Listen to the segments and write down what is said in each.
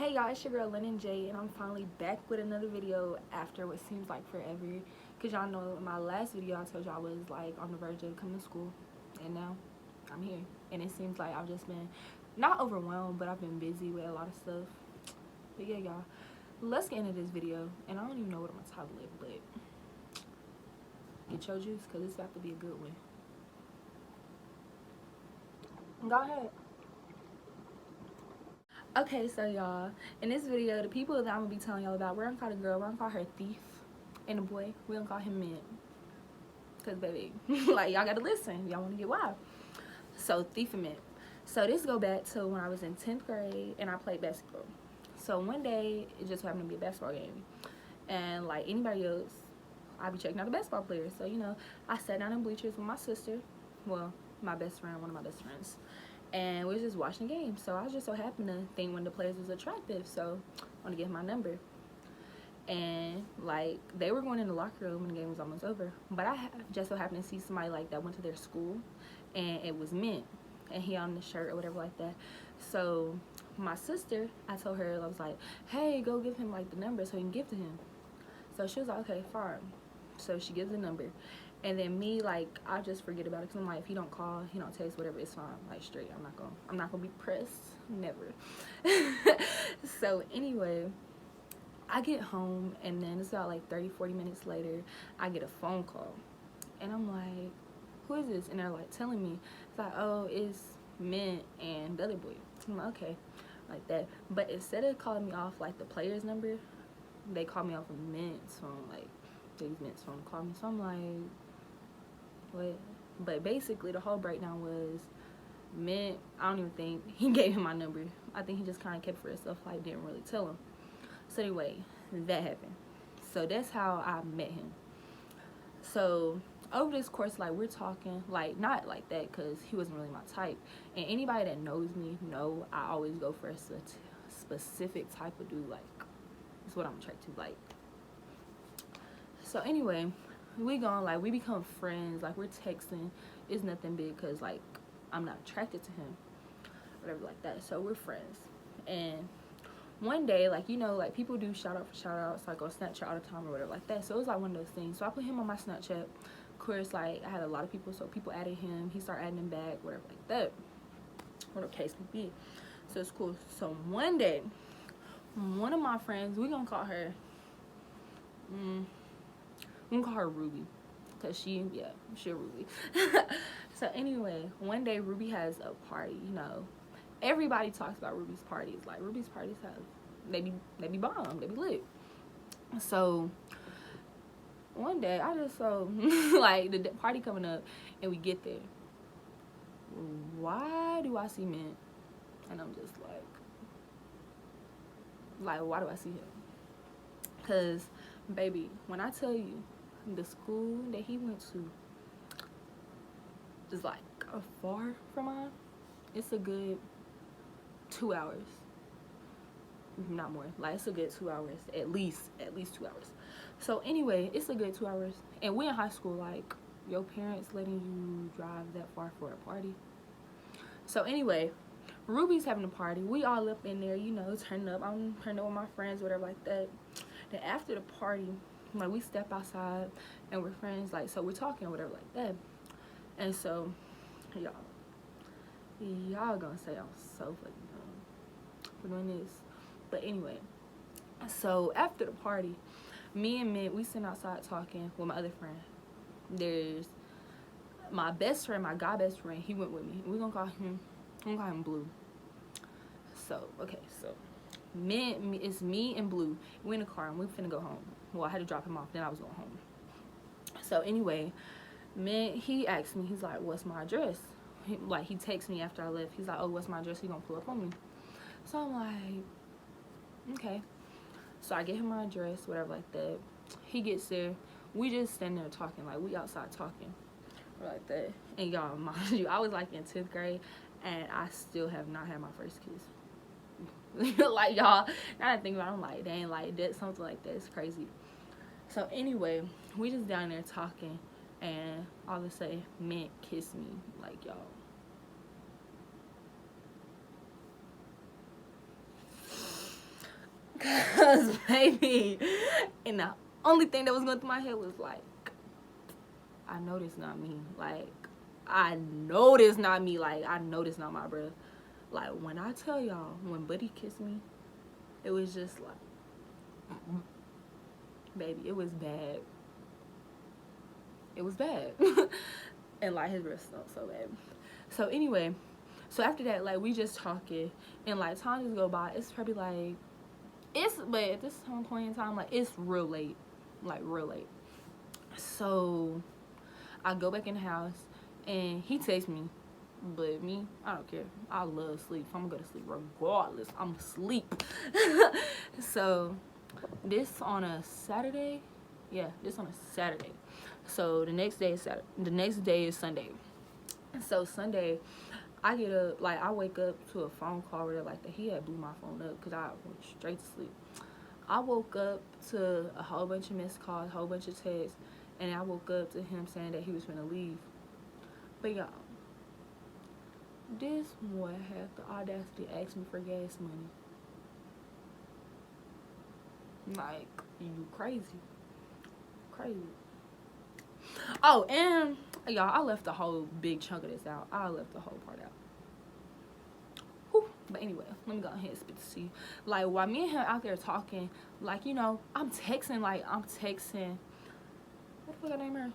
Hey y'all, it's your girl Lynn J, and I'm finally back with another video after what seems like forever. Cause y'all know in my last video I told y'all I was like on the verge of coming to school, and now I'm here. And it seems like I've just been not overwhelmed, but I've been busy with a lot of stuff. But yeah, y'all, let's get into this video. And I don't even know what I'm gonna title it, but get your juice, cause it's about to be a good one. Go ahead. Okay, so y'all, in this video, the people that I'm gonna be telling y'all about, we're gonna call the girl, we're gonna call her Thief, and the boy, we're gonna call him Mint. Cause baby, like y'all gotta listen, y'all wanna get wild. So Thief and Mint. So this go back to when I was in 10th grade and I played basketball. So one day, it just happened to be a basketball game. And like anybody else, I'd be checking out the basketball players. So, you know, I sat down in bleachers with my sister, well, my best friend, one of my best friends, and we was just watching the game. So I was just so happy to think one of the players was attractive, so I want to get my number. And like they were going in the locker room and the game was almost over, but I just so happened to see somebody like that went to their school, and it was Mint, and he on the shirt or whatever like that. So my sister, I told her, I was like, hey, go give him like the number so he can give to him. So she was like, okay, fine. So she gives the number. And then me, like, I just forget about it, because I'm like, if he don't call, he don't text, whatever, it's fine. Like, straight, I'm not gonna be pressed. Never. So anyway, I get home, and then it's about like 30-40 minutes later, I get a phone call. And I'm like, who is this? And they're like telling me. It's like, oh, it's Mint and the other boy. I'm like, okay, like that. But instead of calling me off like the player's number, they called me off of Mint's phone, like these Mint's phone called me. So I'm like, what? But basically the whole breakdown was Mint, I don't even think he gave him my number. I think he just kind of kept it for himself, like didn't really tell him. So anyway, that happened. So that's how I met him. So over this course, like, we're talking, like, not like that, because he wasn't really my type. And anybody that knows me know I always go for a specific type of dude. Like, it's what I'm attracted to. Like, so anyway, we gone, like, we become friends. Like, we're texting. It's nothing big, because like I'm not attracted to him, whatever like that. So we're friends. And one day, like, you know, like, people do shout outs like on Snapchat all the time or whatever like that. So it was like one of those things. So I put him on my Snapchat. Of course, like, I had a lot of people, so people added him, he started adding them back, whatever like that, whatever case may be. So it's cool. So one day, one of my friends, we gonna call her Ruby, because she Ruby. So anyway, one day Ruby has a party. You know, everybody talks about Ruby's parties. Like, Ruby's parties they be bomb, they be lit. So one day I just saw like the party coming up, and we get there. Why do I see Mint? And I'm just like, why do I see him? Because baby, when I tell you, the school that he went to is like far from mine. It's a good 2 hours, not more. Like, it's a good 2 hours, at least 2 hours. So anyway, it's a good 2 hours, and we're in high school. Like, your parents letting you drive that far for a party? So anyway, Ruby's having a party. We all up in there, you know, turning up. I'm turning up with my friends, whatever like that. Then after the party, like, we step outside and we're friends, like, so we're talking or whatever like that. And so y'all gonna say I'm so fucking dumb for doing this. But anyway, so after the party, me and Mint, we sitting outside talking with my other friend. There's my best friend, my guy best friend, he went with me. We're gonna call him Blue. So, okay, so it's me and Blue. We in the car and we finna go home. Well, I had to drop him off, then I was going home. So anyway, Mint, he asked me, he's like, what's my address? He texted me after I left. He's like, oh, what's my address? He gonna pull up on me. So I'm like, okay. So I get him my address, whatever like that. He gets there. We just standing there talking, like, we outside talking, or like that. And y'all, mind you, I was like in 10th grade, and I still have not had my first kiss. Like, y'all, now that I think about it, I'm like, dang, like, that, something like that is crazy. So anyway, we just down there talking, and all of a sudden, Mint kissed me. Like, y'all, Cause baby, and the only thing that was going through my head was like, I know this not me. Like, I know this not me. Like, I know this not my brother. Like, when I tell y'all, when Buddy kissed me, it was just like, baby, it was bad. It was bad. And like his breath smelled so bad. So anyway, so after that, like, we just talking, and like time just go by. It's probably like, but at this point in time, like, it's real late. Like, real late. So I go back in the house, and he texts me. But me, I don't care. I love sleep. I'm gonna go to sleep regardless. I'm asleep. So this on a Saturday. Yeah, this on a Saturday. So the next day is Saturday. The next day is Sunday. So Sunday, I get up, like, I wake up to a phone call where like he had blew my phone up because I went straight to sleep. I woke up to a whole bunch of missed calls, a whole bunch of texts, and I woke up to him saying that he was gonna leave. But y'all, this boy had the audacity to ask me for gas money. Like, you crazy. Crazy. Oh, and y'all, I left the whole big chunk of this out. I left the whole part out. Whew. But anyway, let me go ahead and spit this to you. Like, while me and him out there talking, like, you know, I'm texting. What the fuck I name her?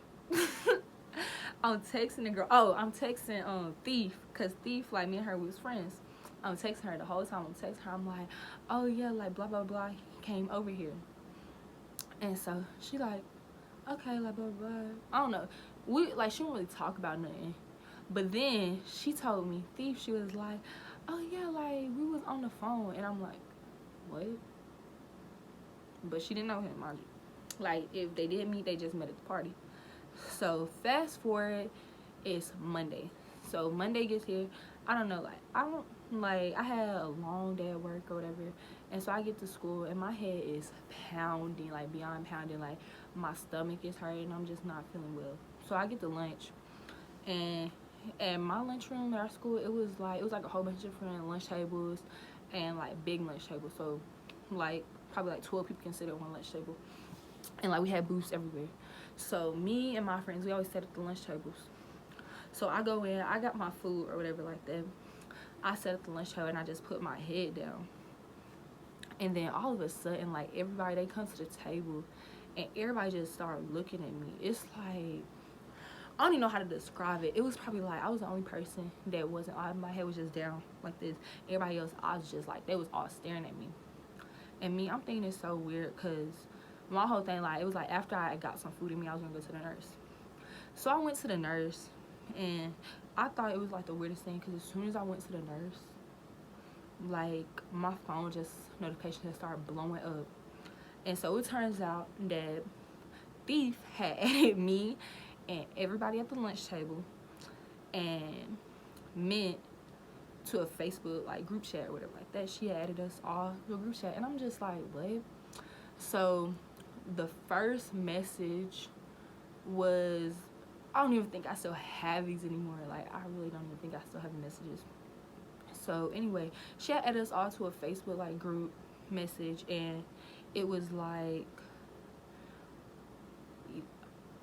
I'm texting the girl. Oh, I'm texting Thief, cause Thief, like, me and her, we was friends. I'm texting her the whole time. I'm texting her. I'm like, oh yeah, like, blah blah blah. He came over here, and so she like, okay, like, blah blah. I don't know. She don't really talk about nothing. But then she told me, Thief, she was like, oh yeah, like, we was on the phone, and I'm like, what? But she didn't know him, mind you. Like, if they did meet, they just met at the party. So fast forward, it's Monday. So Monday gets here. I don't know, like, I had a long day at work or whatever, and so I get to school and my head is pounding, like, beyond pounding. Like, my stomach is hurting. I'm just not feeling well. So I get to lunch, and at my lunchroom at our school, it was like a whole bunch of different lunch tables, and like big lunch tables. So like probably like 12 people can sit at one lunch table, and like we had booths everywhere. So me and my friends, we always sat at the lunch tables. So I go in, I got my food or whatever like that. I sat at the lunch table and I just put my head down. And then all of a sudden, like, everybody, they come to the table and everybody just started looking at me. It's like, I don't even know how to describe it. It was probably like I was the only person that wasn't, my head was just down like this. Everybody else, I was just like, they was all staring at me. And me, I'm thinking it's so weird because my whole thing, like, it was like after I got some food in me, I was gonna go to the nurse. So I went to the nurse, and I thought it was like the weirdest thing because as soon as I went to the nurse, like, my phone just notifications had started blowing up. And so it turns out that Thief had added me and everybody at the lunch table and Mint to a Facebook, like, group chat or whatever like that. She added us all to a group chat, and I'm just like, what? So the first message was, I don't even think I still have these anymore. Like, I really don't even think I still have messages. So anyway, she had added us all to a Facebook, like, group message, and it was like,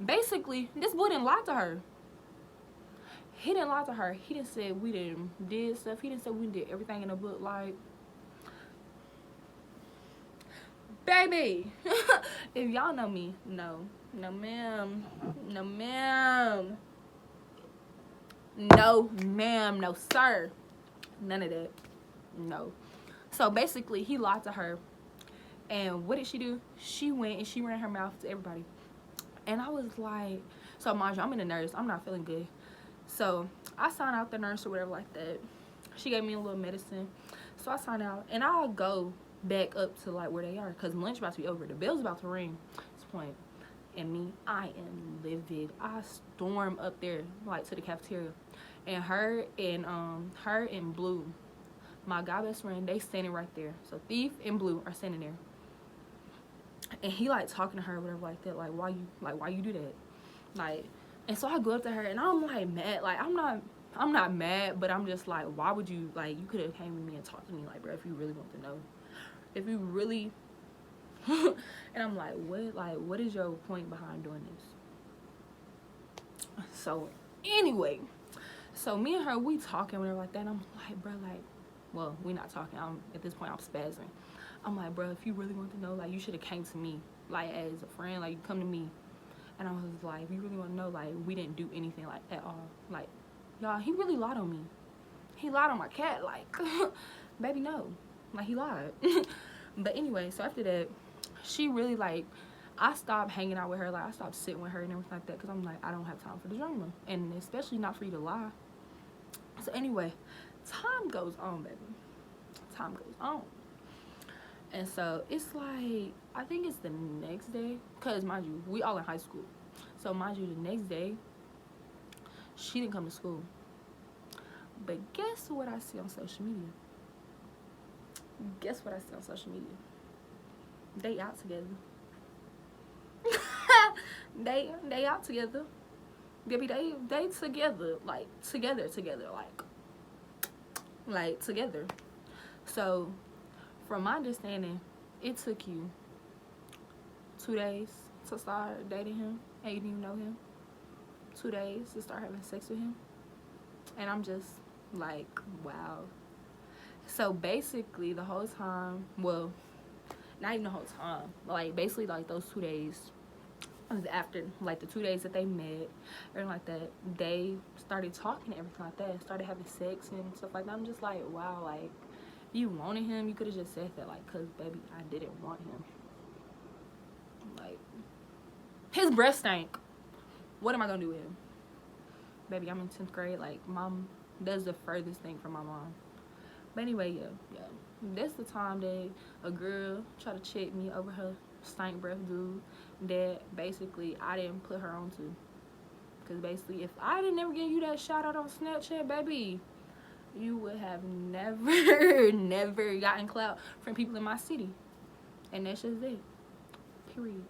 basically, this boy didn't lie to her. He didn't lie to her. He didn't say we did stuff. He didn't say we did everything in the book. Like, baby, if y'all know me, no ma'am, no ma'am, no ma'am, no sir, none of that, no. So basically, he lied to her, and what did she do? She went and she ran her mouth to everybody. And I was like, so mind you, I'm in a nurse. I'm not feeling good. So I signed out the nurse or whatever like that. She gave me a little medicine. So I signed out, and I'll go back up to, like, where they are, because lunch about to be over. The bell's about to ring at this point. And me, I am livid. I storm up there, like, to the cafeteria. And her and Blue, my guy best friend, they standing right there. So Thief and Blue are standing there. And he, like, talking to her or whatever like that, like, why you do that? Like, and so I go up to her, and I'm, like, mad. Like, I'm not mad, but I'm just like, why would you, like, you could have came with me and talked to me, like, bro, if you really want to know. If you really And I'm like, what is your point behind doing this? So anyway, so me and her, we talking, whatever like that. And I'm like, bro, like, well, we not talking. At this point, I'm spazzing. I'm like, bro, if you really want to know, like, you should have came to me, like, as a friend, like, you come to me. And I was like, if you really want to know, like, we didn't do anything, like, at all. Like, y'all, he really lied on me. He lied on my cat, like, baby, no. Like, he lied. But anyway, so after that, she really, like, I stopped hanging out with her. Like, I stopped sitting with her and everything like that, because I'm like, I don't have time for the drama. And especially not for you to lie. So anyway, time goes on, baby. Time goes on. And so it's like, I think it's the next day, because mind you, we all in high school. So mind you, the next day, she didn't come to school. But guess what I see on social media? Guess what I see on social media? They out together. they out together. Baby, they together, like together, like together. So from my understanding, it took you 2 days to start dating him and you didn't even know him. 2 days to start having sex with him. And I'm just like, wow. So basically the whole time, well, not even the whole time, but like basically like those 2 days was after, like the 2 days that they met, or like that, they started talking and everything like that, started having sex and stuff like that. I'm just like, wow, like, you wanted him, you could have just said that, like, cause baby, I didn't want him. Like, his breath stank. What am I gonna do with him? Baby, I'm in 10th grade, like, mom does the furthest thing from my mom. But anyway, yeah. That's the time that a girl tried to check me over her stank breath dude that basically I didn't put her on to. Because basically, if I didn't ever give you that shout out on Snapchat, baby, you would have never gotten clout from people in my city. And that's just it. Period.